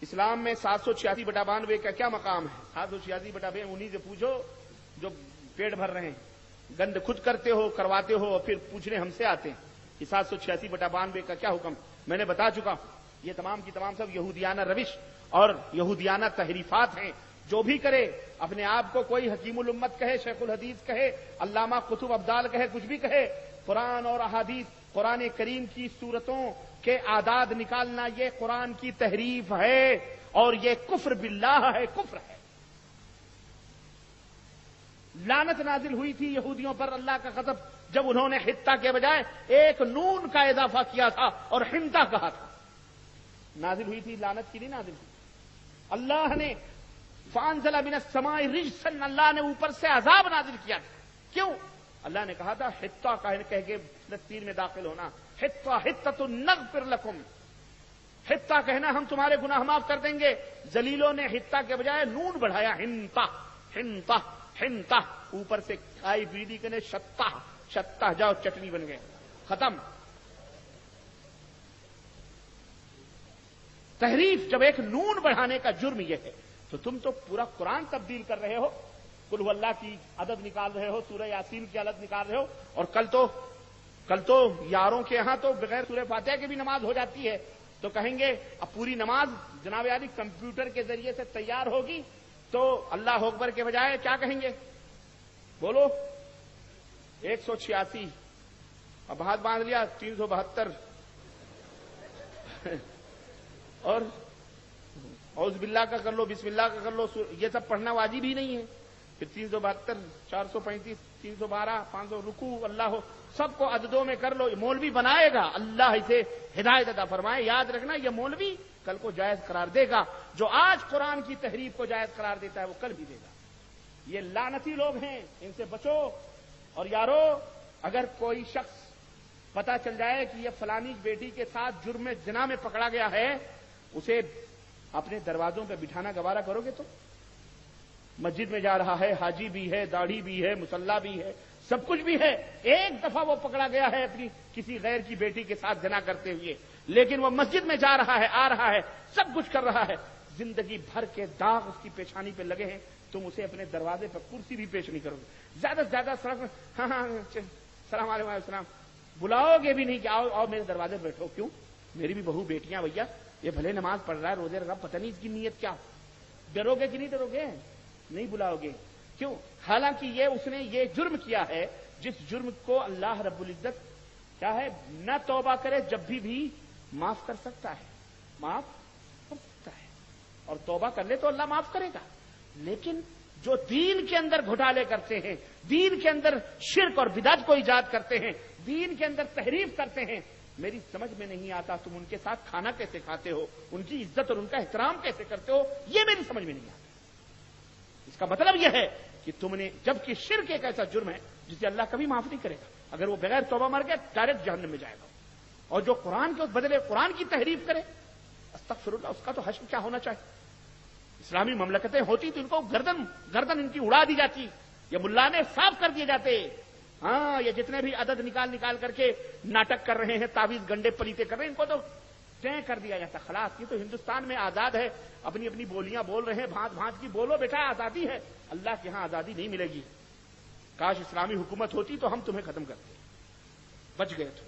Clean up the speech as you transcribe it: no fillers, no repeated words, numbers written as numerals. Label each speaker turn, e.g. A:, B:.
A: اسلام میں 786/92 کا کیا مقام ہے؟ 786/92 انہیں سے پوچھو جو پیٹ بھر رہے ہیں، گند خود کرتے ہو، کرواتے ہو، اور پھر پوچھنے ہم سے آتے ہیں کہ 786/92 کا کیا حکم؟ میں نے بتا چکا ہوں، یہ تمام کی تمام سب یہودیانہ روش اور یہودیانہ تحریفات ہیں۔ جو بھی کرے، اپنے آپ کو کوئی حکیم الامت کہے، شیخ الحدیث کہے، علامہ قطب ابدال کہے، کچھ بھی کہے، قرآن اور احادیث، قرآن کریم کی صورتوں کے اعداد نکالنا یہ قرآن کی تحریف ہے اور یہ کفر باللہ ہے، کفر ہے۔ لعنت نازل ہوئی تھی یہودیوں پر، اللہ کا غضب، جب انہوں نے حتہ کے بجائے ایک نون کا اضافہ کیا تھا اور حنطہ کہا تھا۔ نازل ہوئی تھی لعنت کی، نہیں نازل ہوئی؟ اللہ نے فانزل من السماء رجسا، اللہ نے اوپر سے عذاب نازل کیا تھا۔ کیوں؟ اللہ نے کہا تھا حتہ کہہ کے فلسطین میں داخل ہونا، حتہ حتۃ نغفر لکم، حتہ کہنا ہم تمہارے گناہ معاف کر دیں گے۔ ذلیلوں نے حتہ کے بجائے نون بڑھایا، حنطہ حنطہ حنطہ، اوپر سے کھائی بیڑی کنے شتہ شتہ، جاؤ چٹنی بن گئے، ختم۔ تحریف جب ایک نون بڑھانے کا جرم یہ ہے تو تم تو پورا قرآن تبدیل کر رہے ہو، قل هو اللہ کی عدد نکال رہے ہو، سورہ یاسین کی عدد نکال رہے ہو، اور کل تو یاروں کے ہاں تو بغیر سورہ فاتحہ کی بھی نماز ہو جاتی ہے، تو کہیں گے اب پوری نماز جناب عالی کمپیوٹر کے ذریعے سے تیار ہوگی تو اللہ اکبر کے بجائے کیا کہیں گے؟ بولو 186، اب ہاتھ باندھ لیا 372، اور اعوذ باللہ کا کر لو، بسم اللہ کا کر لو، یہ سب پڑھنا واجب ہی نہیں ہے۔ پھر 372، 435، 312، 500 رکوع، اللہ ہو، سب کو عددوں میں کر لو۔ یہ مولوی بنائے گا، اللہ اسے ہدایت عطا فرمائے۔ یاد رکھنا یہ مولوی کل کو جائز قرار دے گا، جو آج قرآن کی تحریف کو جائز قرار دیتا ہے وہ کل بھی دے گا۔ یہ لعنتی لوگ ہیں، ان سے بچو۔ اور یارو، اگر کوئی شخص پتا چل جائے کہ یہ فلانی بیٹی کے ساتھ جرم زنا میں پکڑا گیا ہے، اسے اپنے دروازوں پہ بٹھانا گوارا کرو گے؟ تو مسجد میں جا رہا ہے، حاجی بھی ہے، داڑھی بھی ہے، مصلی بھی ہے، سب کچھ بھی ہے، ایک دفعہ وہ پکڑا گیا ہے اپنی کسی غیر کی بیٹی کے ساتھ زنا کرتے ہوئے، لیکن وہ مسجد میں جا رہا ہے، آ رہا ہے، سب کچھ کر رہا ہے، زندگی بھر کے داغ اس کی پیشانی پہ لگے ہیں، تم اسے اپنے دروازے پہ کرسی بھی پیش نہیں کرو گے۔ زیادہ سے زیادہ السلام علیکم السلام بلاؤ گے بھی نہیں کہ آؤ میرے دروازے پہ بیٹھو۔ کیوں؟ میری بھی بہو بیٹیاں بھیا، یہ بھلے نماز پڑھ رہا ہے، روزے رکھا، پتہ نہیں اس کی نیت کیا۔ ڈرو گے کہ نہیں ڈرو گے؟ نہیں بلاؤ گے۔ کیوں؟ حالانکہ اس نے یہ جرم کیا ہے جس جرم کو اللہ رب العزت کیا ہے، نہ توبہ کرے جب بھی معاف کر سکتا ہے، معاف کر سکتا ہے، اور توبہ کر لے تو اللہ معاف کرے گا۔ لیکن جو دین کے اندر گھوٹالے کرتے ہیں، دین کے اندر شرک اور بدعت کو ایجاد کرتے ہیں، دین کے اندر تحریف کرتے ہیں، میری سمجھ میں نہیں آتا تم ان کے ساتھ کھانا کیسے کھاتے ہو، ان کی عزت اور ان کا احترام کیسے کرتے ہو، یہ میری سمجھ میں نہیں آتا۔ اس کا مطلب یہ ہے کہ تم نے، جبکہ شرک ایک ایسا جرم ہے جسے اللہ کبھی معاف نہیں کرے گا، اگر وہ بغیر توبہ مر گیا ڈائریکٹ جہنم میں جائے گا، اور جو قرآن کے بدلے قرآن کی تحریف کرے، استغفر اللہ، اس کا تو حشر کیا ہونا چاہیے۔ اسلامی مملکتیں ہوتی تو ان کو گردن ان کی اڑا دی جاتی، یہ ملا نے صاف کر دیے جاتے۔ ہاں، یہ جتنے بھی عدد نکال کر کے ناٹک کر رہے ہیں، تعویذ گنڈے پلیتے کر رہے ہیں، ان کو تو طے کر دیا جاتا۔ خلاص، یہ تو ہندوستان میں آزاد ہے، اپنی اپنی بولیاں بول رہے ہیں، بھانت کی بولو بیٹا، آزادی ہے۔ اللہ کے ہاں آزادی نہیں ملے گی۔ کاش اسلامی حکومت ہوتی تو ہم تمہیں ختم کرتے، بچ گئے تو۔